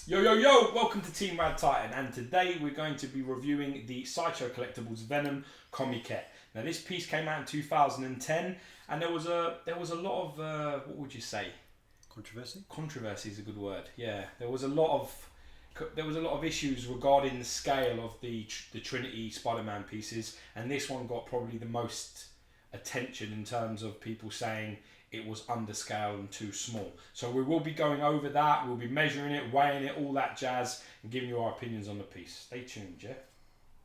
Yo, yo, yo! Welcome to Team RaddTitan, and today we're going to be reviewing the Sideshow Collectibles Venom Comiquette. Now, this piece came out in 2010, and there was a lot of what would you say? Controversy. Controversy is a good word. Yeah, there was a lot of issues regarding the scale of the Trinity Spider-Man pieces, and this one got probably the most attention in terms of people saying it was underscale and too small. So we will be going over that, we'll be measuring it, weighing it, all that jazz, and giving you our opinions on the piece. Stay tuned, Jeff.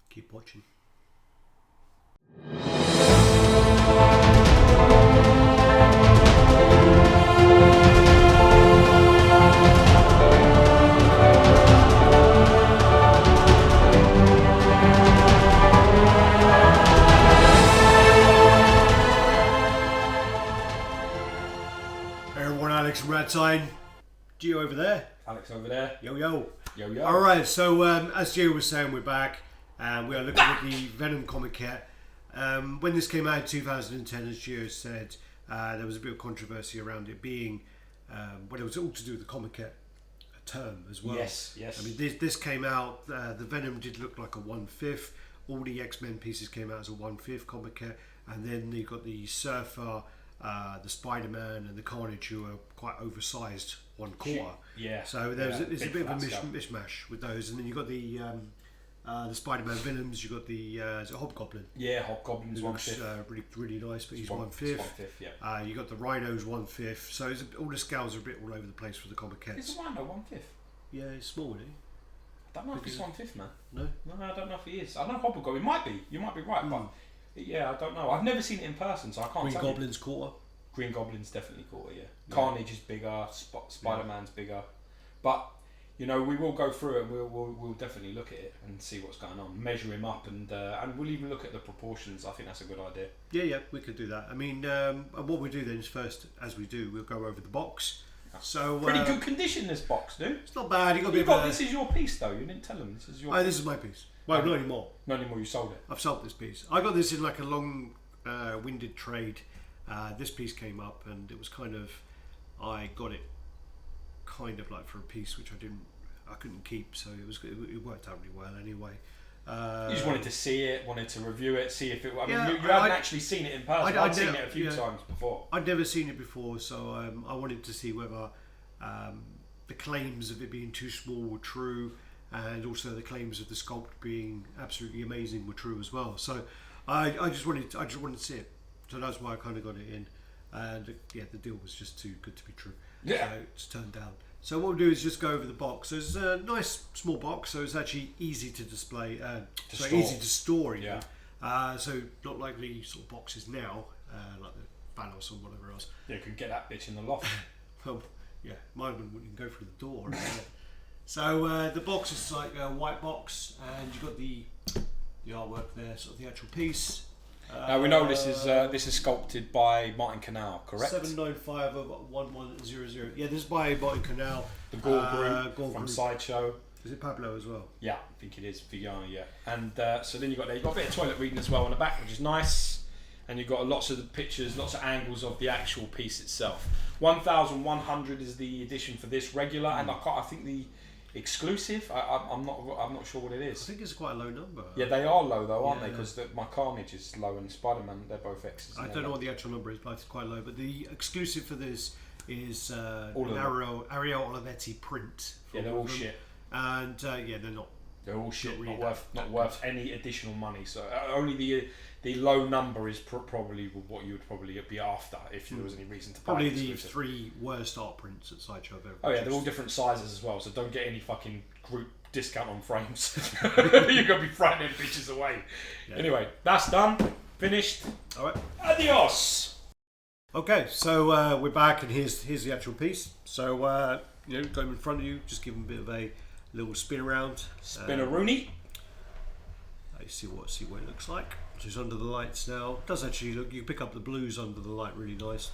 Keep watching. Alex from RaddTitan, Gio over there. Alex over there. Yo yo. Yo yo. Alright, so as Gio was saying, we're back and we are looking at the Venom Comiquette. When this came out in 2010, as Gio said, there was a bit of controversy around it being, well, it was all to do with the Comiquette term as well. Yes, yes. I mean, this came out, the Venom did look like a 1/5. All the X-Men pieces came out as a 1/5 Comiquette, and then you got the Surfer, the Spider-Man and the Carnage, who are quite oversized 1/4. Yeah. So there's a bit of a mishmash with those, and then you got the Spider-Man Venoms. You got the is it Hobgoblin. Yeah, Hobgoblin's 1/5. Really nice, but he's 1/5. 1/5. Yeah. You got the Rhinos 1/5. So all the scales are a bit all over the place for the Comiquettes. Is the Rhino 1/5? Yeah, it's small, isn't he? I don't know if he's 1/5, man. No, I don't know if he is. I know Hobgoblin. It might be. You might be right, but. Yeah, I don't know. I've never seen it in person, so I can't. Green Goblin's 1/4. Green Goblin's definitely 1/4. Yeah. Carnage is bigger. Spider-Man's bigger, but you know we will go through it. And we'll definitely look at it and see what's going on. Measure him up, and we'll even look at the proportions. I think that's a good idea. Yeah, we could do that. I mean, what we do then is first, as we do, we'll go over the box. So pretty good condition, this box, dude. It's not bad. This is your piece, though. You didn't tell them this is your. This is my piece. Well, not anymore. Not anymore. You sold it. I've sold this piece. I got this in like a long-winded trade. This piece came up, and it was kind of, I got it kind of like for a piece which I couldn't keep. So it worked out really well anyway. You just wanted to see it, wanted to review it, see if it. I mean, you hadn't actually seen it in person. I'd seen it a few times before. I'd never seen it before, so I wanted to see whether the claims of it being too small were true, and also the claims of the sculpt being absolutely amazing were true as well. So I just wanted to see it. So that's why I kind of got it in, and yeah, the deal was just too good to be true. Yeah. So it's turned down. So what we'll do is just go over the box. So it's a nice small box, so it's actually easy to display, easy to store even. Yeah. So not like the sort of boxes now, like the Thanos or whatever else. Yeah, you could get that bitch in the loft. Well, yeah, mine wouldn't go through the door. So the box is like a white box, and you've got the artwork there, sort of the actual piece. Now we know this is sculpted by Martin Canal, correct? 795 of 1100. Yeah, this is by Martin Canal. The Gore Group from Sideshow. Is it Pablo as well? Yeah, I think it is Villana. Yeah, and so then you've got a bit of toilet reading as well on the back, which is nice. And you've got lots of the pictures, lots of angles of the actual piece itself. 1,100 is the edition for this regular, and I think the exclusive. I'm not sure what it is. I think it's quite a low number. Yeah, they are low though, aren't they? Because my Carnage is low and Spider-Man, they're both X's. I don't know what the actual number is, but it's quite low. But the exclusive for this is an Ariel Olivetti print. Yeah, they're all shit. And yeah, they're not. They're all shit. Not worth any additional money. So only the low number is probably what you would probably be after if there was any reason to buy. Probably the 3 worst art prints at Sideshow. Oh yeah, they're all different sizes as well. So don't get any fucking group discount on frames. You're gonna be frightening bitches away. Yeah. Anyway, that's done. Finished. All right. Adios. Okay, so we're back, and here's the actual piece. So go in front of you, just give them a bit of a little spin around. Spin-a-rooney. See what it looks like. Just under the lights now. It does actually look. You pick up the blues under the light, really nice.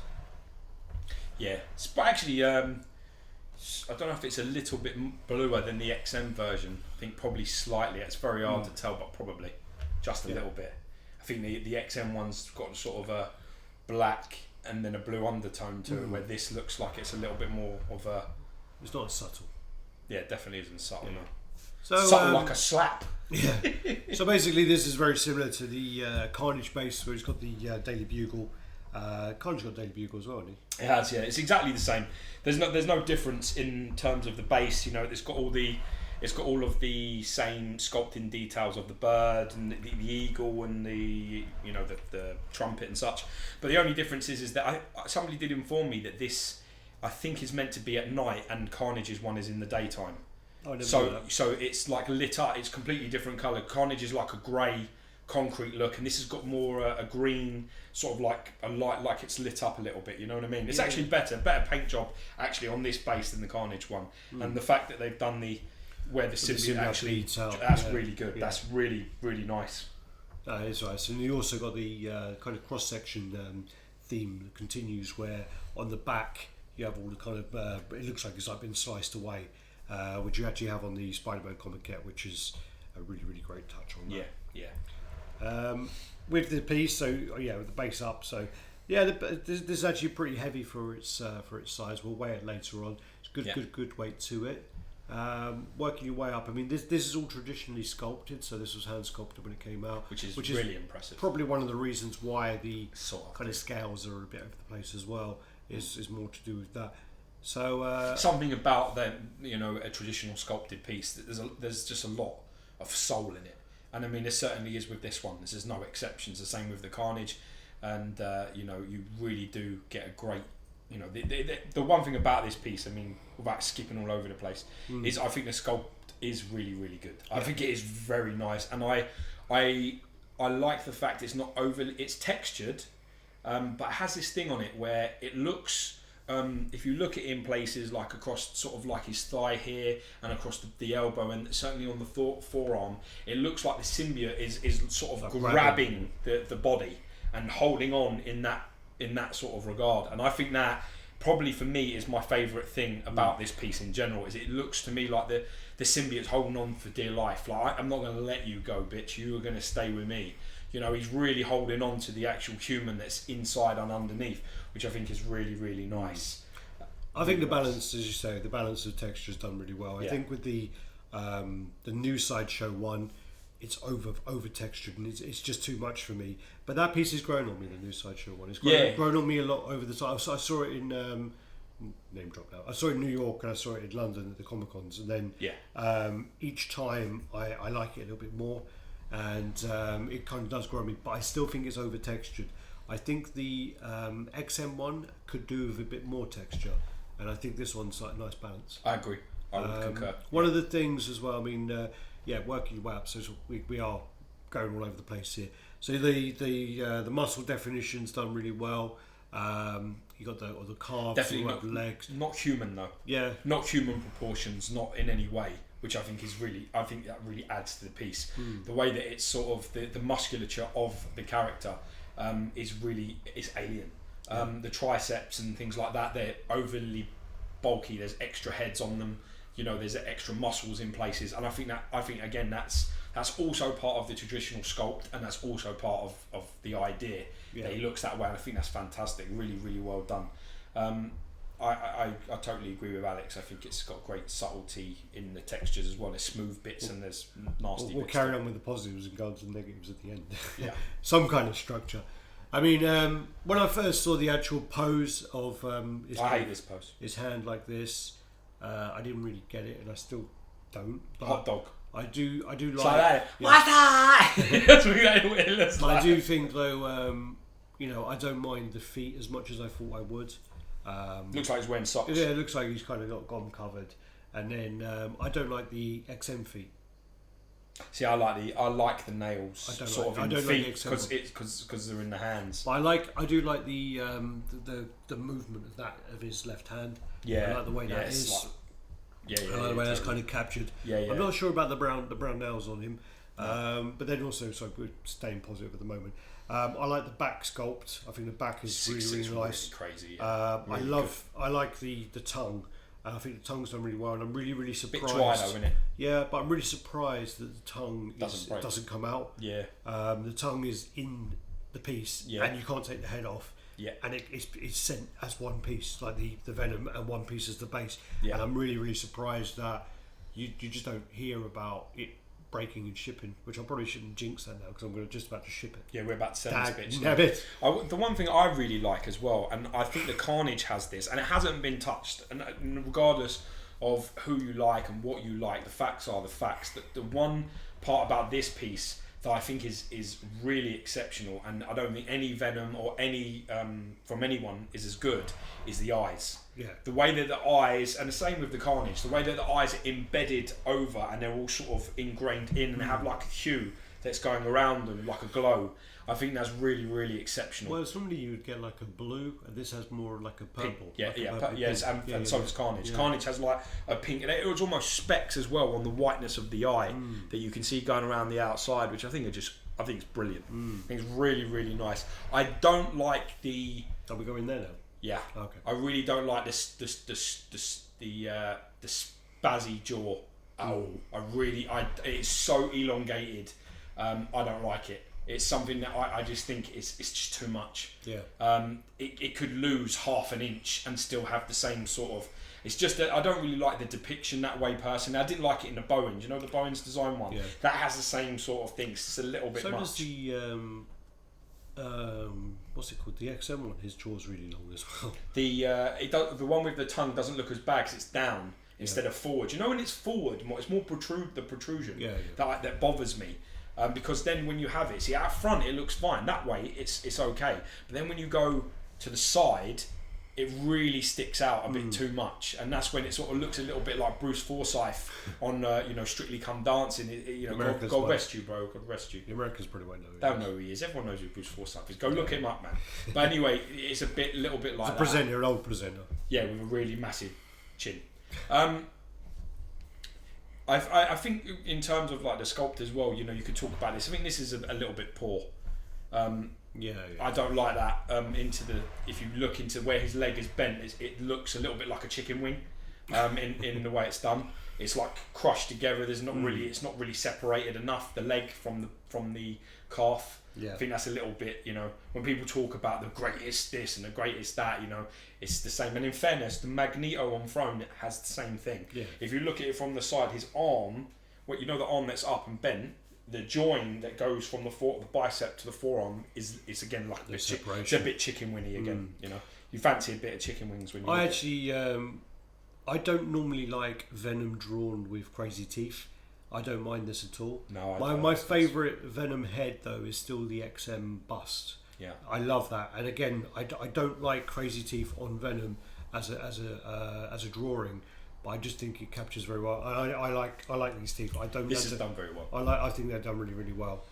Yeah, but actually, I don't know if it's a little bit bluer than the XM version. I think probably slightly. It's very hard to tell, but probably just a little bit. I think the XM one's got sort of a black and then a blue undertone to it, where this looks like it's a little bit more of a. It's not as subtle. Yeah, it definitely isn't subtle. No. So, subtle like a slap. Yeah. So basically, this is very similar to the Carnage base, where it's got the Daily Bugle. Carnage got Daily Bugle as well, hasn't he? It has, yeah. It's exactly the same. There's no difference in terms of the base. You know, it's got all of the same sculpting details of the bird and the eagle and the trumpet and such. But the only difference is that somebody did inform me that this, I think, is meant to be at night, and Carnage's one is in the daytime. So it's like lit up. It's completely different colour. Carnage is like a grey concrete look, and this has got more a green, sort of like a light, like it's lit up a little bit. You know what I mean? It's actually better paint job actually on this base than the Carnage one, and the fact that they've done where the symbiote actually, that's really good. Yeah. That's really, really nice. That is nice. And you also got the kind of cross-section theme that continues, where on the back you have all the kind of it looks like it's like been sliced away, which you actually have on the Spider-Man Comiquette, which is a really, really great touch on that. Yeah. With the piece, so with the base up, so this is actually pretty heavy for its size. We'll weigh it later on. It's good weight to it. Working your way up, I mean, this is all traditionally sculpted, so this was hand sculpted when it came out, which is really impressive. Probably one of the reasons why the kind of scales are a bit over the place as well is more to do with that. So something about a traditional sculpted piece, that there's just a lot of soul in it, and I mean there certainly is with this one. There's no exceptions. The same with the Carnage, and you really do get a great. The one thing about this piece, I mean, without skipping all over the place, is I think the sculpt is really, really good. I think it is very nice, and I like the fact it's not it's textured, but it has this thing on it where it looks, if you look at it in places like across sort of like his thigh here and across the elbow and certainly on the forearm, it looks like the symbiote is sort of grabbing the body and holding on in that sort of regard. And I think that probably for me is my favourite thing about this piece in general, is it looks to me like the symbiote's holding on for dear life. Like, I'm not going to let you go, bitch, you are going to stay with me. He's really holding on to the actual human that's inside and underneath, which I think is really, really nice. I think the balance, as you say, the balance of texture is done really well. I think with the new Sideshow one, it's over textured and it's just too much for me. But that piece is grown on me, the new Sideshow one. It's grown on me a lot over the time. So I saw it in name drop now. I saw it in New York and I saw it in London at the Comic Cons, and then each time I like it a little bit more, and it kind of does grow on me. But I still think it's over textured. I think the XM one could do with a bit more texture, and I think this one's like a nice balance. I agree. I would concur. One of the things as well, I mean, working your way up, so we are going all over the place here. So the muscle definition's done really well. You got the calves, definitely not legs. Not human though. Yeah. Not human proportions, not in any way. Which I think that really adds to the piece. The way that it's sort of the musculature of the character is alien. The triceps and things like that, they're overly bulky. There's extra heads on them. There's extra muscles in places, and I think again that's also part of the traditional sculpt, and that's also part of the idea that he looks that way, and I think that's fantastic. Really, really well done. I totally agree with Alex. I think it's got great subtlety in the textures as well. There's smooth bits and there's nasty bits. We'll carry on with the positives and go on to the negatives at the end. Yeah. Some kind of structure. I mean, when I first saw the actual pose of I hate this pose. His hand like this, I didn't really get it, and I still don't. But hot dog. I do like that. What's that? That's what it looks like. I do think though, I don't mind the feet as much as I thought I would. Looks like he's wearing socks. Yeah, it looks like he's kind of got them covered. And then I don't like the XM feet. See, I like the nails. I don't sort like, of in I don't feet like the because they're in the hands. But I do like the movement of his left hand. Yeah, I like the way that is. I like the way that's kind of captured. Yeah. I'm not sure about the brown nails on him. But then also, so we're staying positive at the moment. I like the back sculpt. I think the back is really nice. Really crazy. I like the tongue. I think the tongue's done really well, and I'm really surprised. Bit dry though, isn't it? Yeah, but I'm really surprised that the tongue doesn't come out. Yeah. The tongue is in the piece, and you can't take the head off. Yeah. And it's sent as one piece, like the venom, and one piece as the base. Yeah. And I'm really surprised that you just don't hear about it breaking and shipping, which I probably shouldn't jinx that now because I'm just about to ship it. Yeah, we're about to send this bitch. Damn it. The one thing I really like as well, and I think the Carnage has this, and it hasn't been touched, and regardless of who you like and what you like, the facts are the facts. That the one part about this piece that I think is really exceptional, and I don't think any Venom or any from anyone is as good, is the eyes. Yeah. The way that the eyes, and the same with the Carnage, the way that the eyes are embedded over and they're all sort of ingrained in and have like a hue that's going around them, like a glow. I think that's really, really exceptional. Well, normally you would get like a blue, and this has more like a purple. Yeah, like yeah, purple yes, pink. and so does Carnage. Yeah. Carnage has like a pink, and it was almost specks as well on the whiteness of the eye that you can see going around the outside, which I think it's brilliant. I think it's really, really nice. I don't like the. Are we going there now? Yeah. Okay. I really don't like the spazzy jaw at all. It's so elongated. I don't like it. It's something that I just think it's just too much. Yeah. It could lose half an inch and still have the same sort of. It's just that I don't really like the depiction that way personally. I didn't like it in the Bowens. You know the Bowens design one. Yeah. That has the same sort of thing. It's just a little bit so much. Does the what's it called? The XM one. His jaw's really long as well. The one with the tongue doesn't look as bad 'cause it's down instead of forward. You know when it's forward, it's more the protrusion that bothers me. Because then when you have it, see out front it looks fine. That way it's okay. But then when you go to the side, it really sticks out a bit too much, and that's when it sort of looks a little bit like Bruce Forsyth on Strictly Come Dancing. God rest you, bro. God rest you. The Americans pretty well know. Don't know who he is. Everyone knows who Bruce Forsyth is. Go look him up, man. But anyway, it's a little bit like a presenter, an old presenter. Yeah, with a really massive chin. I think in terms of like the sculpt as well, you could talk about this. I think this is a little bit poor. Yeah. I don't like that. If you look into where his leg is bent, it looks a little bit like a chicken wing. In the way it's done, it's like crushed together. It's not really separated enough. The leg from the calf. Yeah. I think that's a little bit. When people talk about the greatest this and the greatest that, it's the same. And in fairness, the Magneto on Throne has the same thing. Yeah. If you look at it from the side, his arm, the arm that's up and bent. The join that goes from the bicep to the forearm is again like it's a bit chicken wingy again. You fancy a bit of chicken wings when you. I actually I don't normally like Venom drawn with crazy teeth. I don't mind this at all. No, my favourite Venom head though is still the XM bust. Yeah, I love that. And again, I don't like crazy teeth on Venom as a drawing. I just think it captures very well. I like these teeth. This is done very well. I think they're done really, really well.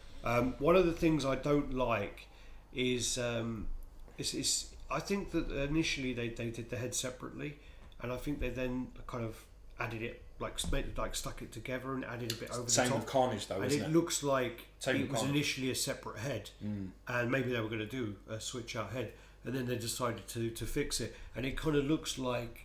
One of the things I don't like is I think that initially they did the head separately, and I think they then kind of added it stuck it together and added a bit over the top. Same with Carnage though, isn't it? And it looks like it was initially a separate head, and maybe they were going to do a switch out head, and then they decided to fix it, and it kind of looks like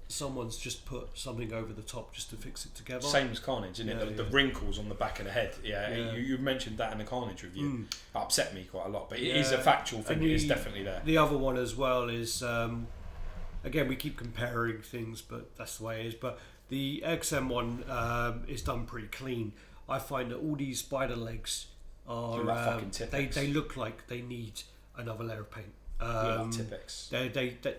someone's just put something over the top just to fix it together. Same as Carnage, isn't it? The wrinkles on the back of the head. Yeah. You mentioned that in the Carnage review. That upset me quite a lot, but it is a factual thing. It is definitely there. The other one as well is, again, we keep comparing things, but that's the way it is. But the XM one is done pretty clean. I find that all these spider legs are they look like they need another layer of paint. Tipex.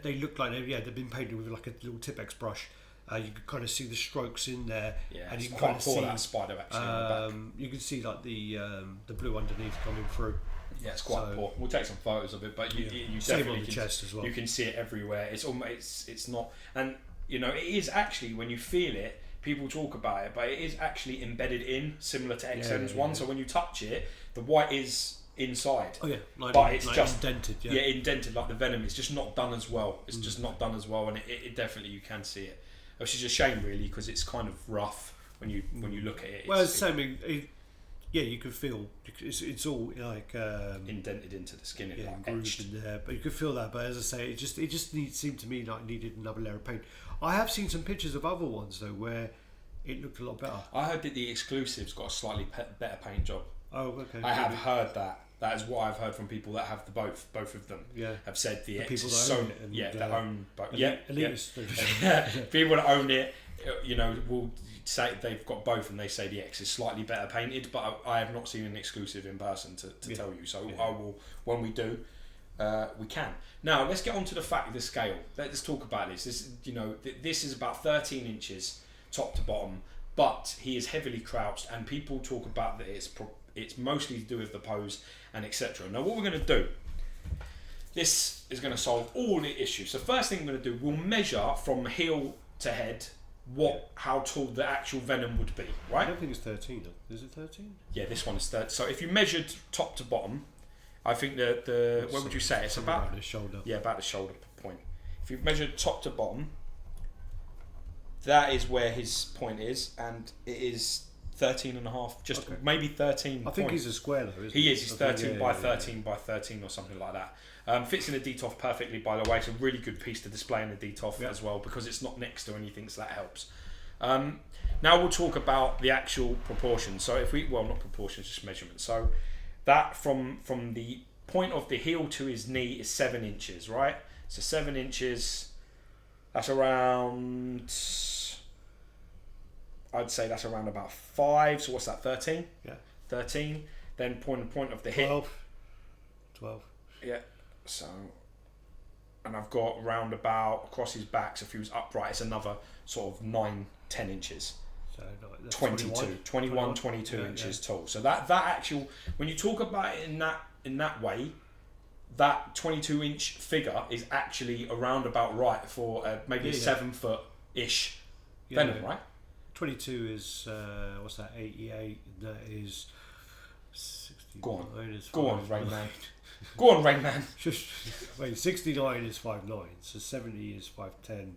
They look like they've been painted with like a little Tipex brush. You can kind of see the strokes in there, and you can kind of see that spider actually. You can see like the blue underneath coming through. Yeah, it's quite poor. We'll take some photos of it, but you definitely on the chest as well. You can see it everywhere. It's almost it's not, and it is actually when you feel it. People talk about it, but it is actually embedded in, similar to XM's one. So when you touch it, the white is inside. Oh yeah, but it's just indented. Yeah, indented like the Venom. It's just not done as well. It's just not done as well, and it definitely you can see it, which is a shame really because it's kind of rough when you look at it. Well, it's the same. You can feel it's all like indented into the skin, like grooved in there. But you can feel that. But as I say, it just seemed to me like needed another layer of paint. I have seen some pictures of other ones though where it looked a lot better. I heard that the exclusives got a slightly better paint job. Oh, okay. I have heard that. That is what I've heard from people that have both of them. Yeah. Have said the X people is that so own it and, that own both. Elitists. Yeah. People that own it, you know, will say they've got both and they say the X is slightly better painted, but I have not seen an exclusive in person to tell you. So I will, when we do, we can. Now let's get on to the fact of the scale. Let's talk about this. This is about 13 inches top to bottom, but he is heavily crouched, and people talk about that it's mostly to do with the pose and etc. Now what we're going to do, this is going to solve all the issues. So first thing we're going to do, we'll measure from heel to head how tall the actual Venom would be, right? I don't think it's 13. Is it 13? Yeah, this one is 13. So if you measured top to bottom, I think the what would you say? It's about the shoulder. Yeah, about the shoulder point. If you measured top to bottom, that is where his point is, and it is 13 and a half, maybe 13. I think he's a square though, isn't he? He is. He's 13 by 13 by 13 or something like that. Fits in the DTOF perfectly, by the way. It's a really good piece to display in the DTOF as well, because it's not next to anything, so that helps. Now we'll talk about the actual proportions. So not proportions, just measurements. So that from the point of the heel to his knee is 7 inches, right? So 7 inches, that's around, I'd say that's around about 5. So what's that, 13? Yeah. 13. Then point of the hip. 12. Yeah. So, and I've got round about across his back, so if he was upright, it's another sort of 9-10 inches. So that's 21, 22 inches tall. So that actual, when you talk about it in that way, that 22 inch figure is actually around about right for maybe a 7 foot ish Venom, right? 22 is what's that? 88. That is 69. Go on, Rain Man. Go on, Rain Man. 69 is 5'9", so 70 is 5'10", and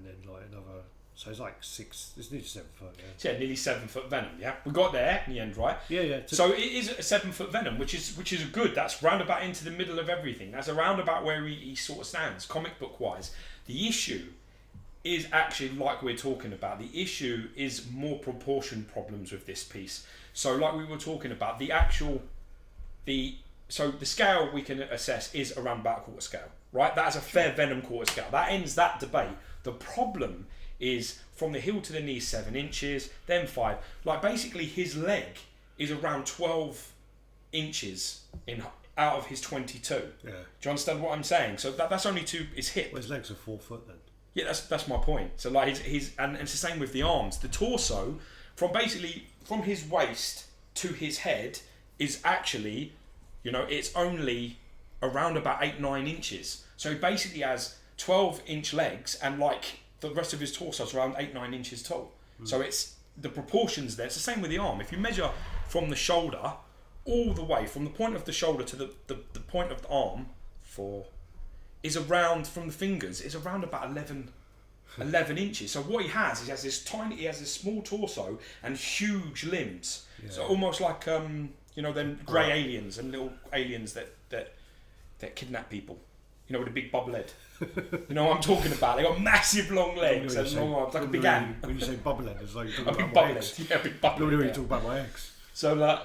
then like another. So it's like 6. It's nearly 7 foot. Yeah, nearly 7 foot Venom. Yeah, we got there in the end, right? Yeah. So it is a 7 foot Venom, which is good. That's roundabout into the middle of everything. That's around about where he sort of stands, comic book wise. The issue is actually like we're talking about. The issue is more proportion problems with this piece. So like we were talking about, so the scale we can assess is around about a quarter scale, right? That is a fair Venom quarter scale. That ends that debate. The problem is from the heel to the knee 7 inches, then 5. Like basically his leg is around 12 inches out of his 22. Yeah. Do you understand what I'm saying? So that's only to his hip. Well, his legs are 4 foot then. Yeah, that's my point. So like his and it's the same with the arms. The torso from his waist to his head is actually, it's only around about 8-9 inches. So he basically has 12-inch legs, and like the rest of his torso is around 8-9 inches tall. So it's the proportions there. It's the same with the arm. If you measure from the shoulder all the way, from the point of the shoulder to the point of the arm, is around, from the fingers, is around about 11 inches. So what he has this small torso and huge limbs. Yeah. So almost like them grey aliens and little aliens that kidnap people. With a big bubble head. You know what I'm talking about? They got massive long legs and long arms, like a big ant. When you say bubble head, it's like you're a talking big about bubble my ex. head. Yeah, a big bubble head. When you talk about my ex. So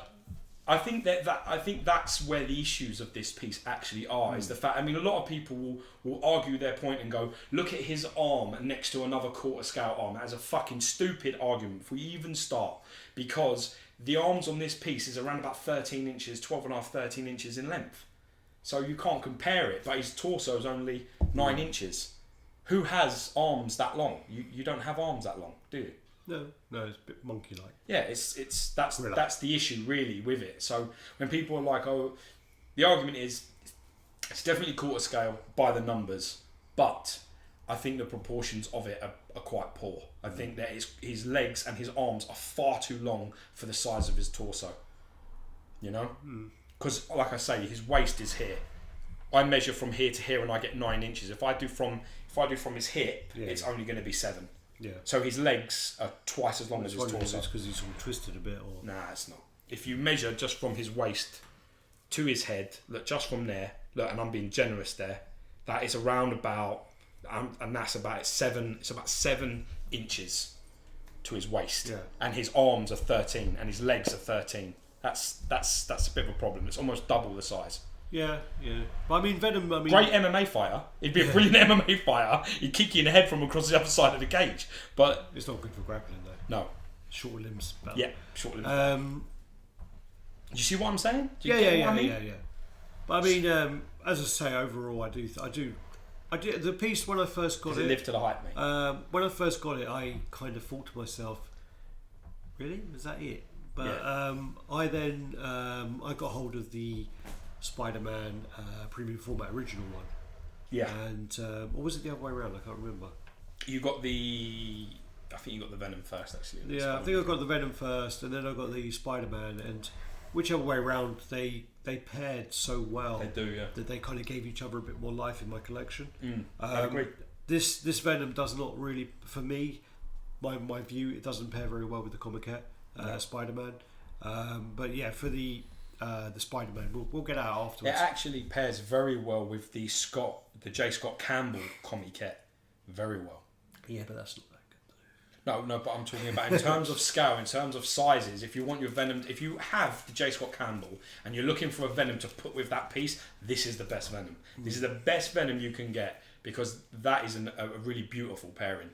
I think that's where the issues of this piece actually are. Is the fact. I mean, a lot of people will argue their point and go, look at his arm next to another quarter scale arm. That is a fucking stupid argument if we even start, because the arms on this piece is around about 13 inches, 13 inches in length. So you can't compare it, but his torso is only 9 inches. Who has arms that long? You don't have arms that long, do you? No, it's a bit monkey-like. Yeah, that's the issue really with it. So when people are like, oh, the argument is it's definitely quarter scale by the numbers, but I think the proportions of it are quite poor. I think that his legs and his arms are far too long for the size of his torso. Because, like I say, his waist is here. I measure from here to here, and I get 9 inches. If I do from his hip, it's only going to be 7. Yeah. So his legs are twice as long as his torso. It's because he's all twisted a bit, or nah, it's not. If you measure just from his waist to his head, look, just from there, look, and I'm being generous there, that is around about, and that's about 7. It's about 7 inches to his waist, and his arms are 13, and his legs are 13. That's a bit of a problem. It's almost double the size. Yeah. But I mean, Venom. Great MMA fighter. He'd be a brilliant MMA fighter. He'd kick you in the head from across the other side of the cage. But it's not good for grappling though. No. Short limbs. Yeah, short limbs. Do you see what I'm saying? Yeah. But I mean, as I say, overall, I do. The piece when I first got it. Live to the hype, mate. When I first got it, I kind of thought to myself, "Really, was that it?" But I then I got hold of the Spider-Man premium format original one. Yeah. And or was it the other way around? I can't remember. I think you got the Venom first, actually. Yeah, I think I got the Venom first, and then I got the Spider-Man, and whichever way around, they paired so well. They do, yeah. That they kind of gave each other a bit more life in my collection. I agree. This Venom does not really, for me, my view, it doesn't pair very well with the Comiquette Spider-Man. But yeah, for the Spider-Man, we'll get out afterwards. It actually pairs very well with the J. Scott Campbell Comiquette, very well. Yeah, but that's not that good. No, but I'm talking about in terms of scale, in terms of sizes. If you want your Venom, if you have the J. Scott Campbell and you're looking for a Venom to put with that piece, this is the best Venom. This is the best Venom you can get because that is a really beautiful pairing,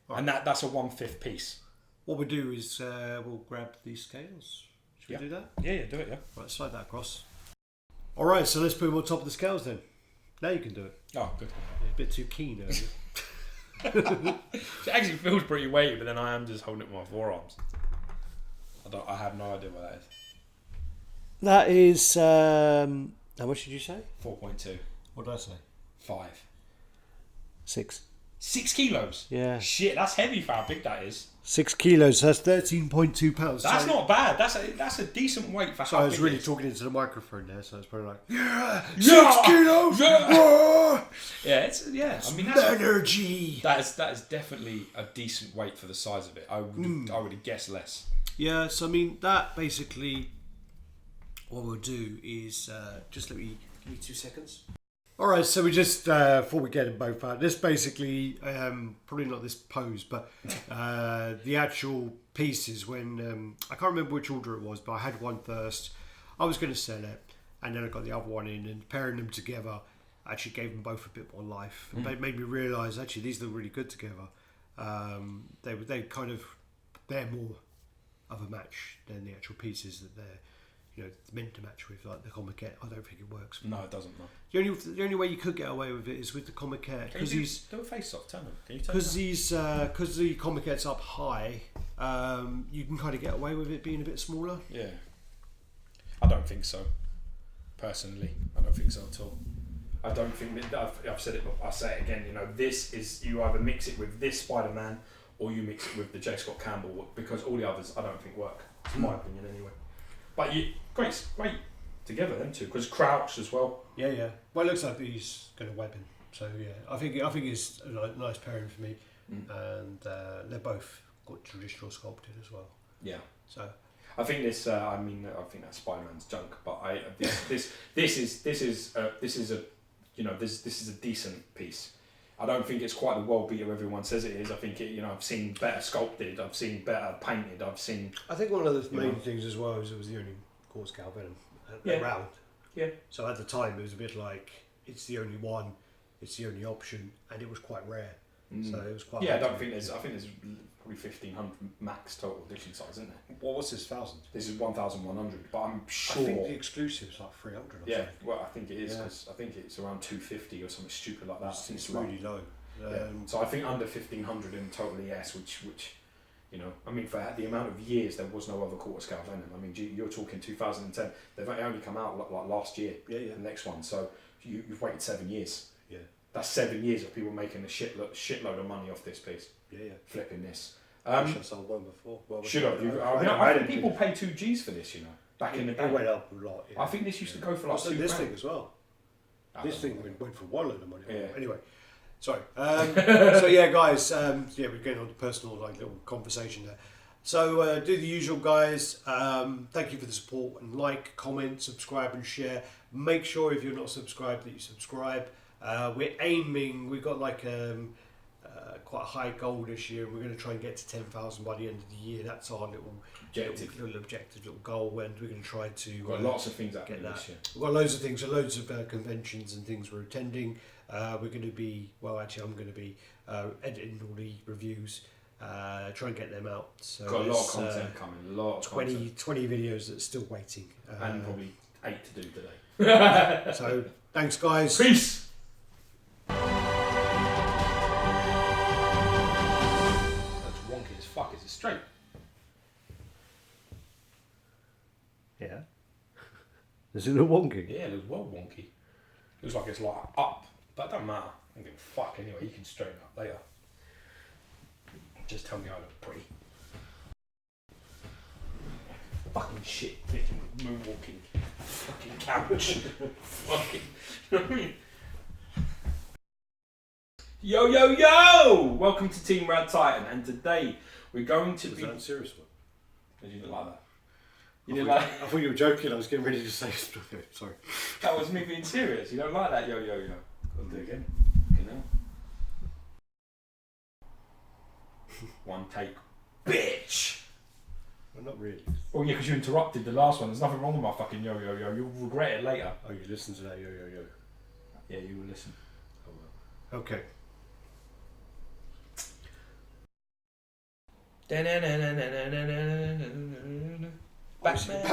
and that's a 1/5 piece. What we'll do is we'll grab these scales. Should we do that? Yeah, do it. Yeah. Right, slide that across. All right, so let's put them on top of the scales then. Now you can do it. Oh, good. Yeah, a bit too keen earlier. It actually feels pretty weighty, but then I am just holding it with my forearms. I have no idea what that is. That is how much did you say? 4.2. What did I say? 5. 6. 6 kilos. Yeah. Shit, that's heavy for how big that is. 6 kilos. That's 13.2 pounds. That's not bad. That's a decent weight for how big. So I was really talking into the microphone there, so it's probably like 6 kilos. Yeah. I mean, that's energy. That is definitely a decent weight for the size of it. I would have guessed less. Yeah. So I mean, that basically, what we'll do is just give me 2 seconds. All right, so we just before we get them both out, this basically probably not this pose, but the actual pieces. When I can't remember which order it was, but I had one first. I was going to sell it, and then I got the other one in, and pairing them together actually gave them both a bit more life. And it made me realise actually these look really good together. They kind of they're more of a match than the actual pieces that they're meant to match with, like the Comiquette. I don't think it works. No, it doesn't. No. The only way you could get away with it is with the Comiquette because he's do a face off. Tell him. because the Comiquette's up high. You can kind of get away with it being a bit smaller. Yeah, I don't think so. Personally, I don't think so at all. I don't think that I've said it, but I'll say it again. This is you either mix it with this Spider-Man or you mix it with the J. Scott Campbell because all the others I don't think work. In my opinion, anyway. But great together them two because Crouch as well. Yeah. Well, it looks like he's going to web him. So yeah, I think it's a nice pairing for me, and they're both got traditional sculpted as well. Yeah. So I think this. I think that Spider-Man's junk, but this is a decent piece. I don't think it's quite the world beater everyone says it is. I think I've seen better sculpted, I've seen better painted, I think one of the main things as well is it was the only core scale Venom around. Yeah. So at the time it was a bit like it's the only one, it's the only option, and it was quite rare. So it was quite. Yeah, I think there's probably 1,500 max total edition size, isn't there? Well, what's this 1,000? This is 1,100, but I'm sure. I think the exclusive is like 300. Or something. Well, I think it is because I think it's around 250 or something stupid like that. It's really low. So I think under 1,500 in total ES, which for the amount of years there was no other quarter scale Venom. I mean, you're talking 2010. They've only come out like last year. Yeah. The next one, so you've waited 7 years. Yeah. That's 7 years of people making a shitload of money off this piece. Yeah. Flipping this. I should have sold one before. Should have. I think people pay 2 Gs for this. Back in the day. It went up a lot. Yeah. I think this used to go for like also, this thing as well. This thing went for one load of money. Yeah. Anyway. Sorry. So yeah, guys. We're getting on to personal little conversation there. So do the usual, guys. Thank you for the support and comment, subscribe, and share. Make sure if you're not subscribed that you subscribe. We're aiming. We've got like quite a high goal this year. We're going to try and get to 10,000 by the end of the year. That's our little objective, little goal, and we're going to try to got lots of things happening get that. this year. We've got loads of things, so loads of conventions and things we're attending. We're going to be, well, actually, I'm going to be editing all the reviews, try and get them out. So got a lot of content coming, a lot of 20 videos that's still waiting. And probably 8 to do today. So, thanks, guys. Peace! That's wonky as fuck. Is it straight? Yeah. Is it a wonky? Yeah, it looks well wonky. Looks like it's like up, but it don't matter. I don't give a fuck anyway. You can straighten up later. Just tell me I look pretty. Fucking shit, fucking moonwalking, fucking couch, fucking. You know what I mean? Yo yo yo! Welcome to Team RaddTitan, and today we're going to be. Was that a serious one? Did you like that? You didn't like? I thought you were joking. I was getting ready to say. Sorry. That was me being serious. You don't like that? Yo yo yo. Gotta do it again. You know. One take, bitch. Well, not really. Oh yeah, because you interrupted the last one. There's nothing wrong with my fucking yo yo yo. You'll regret it later. Oh, you listened to that yo yo yo. Yeah, you will listen. Oh well. Okay. Batman.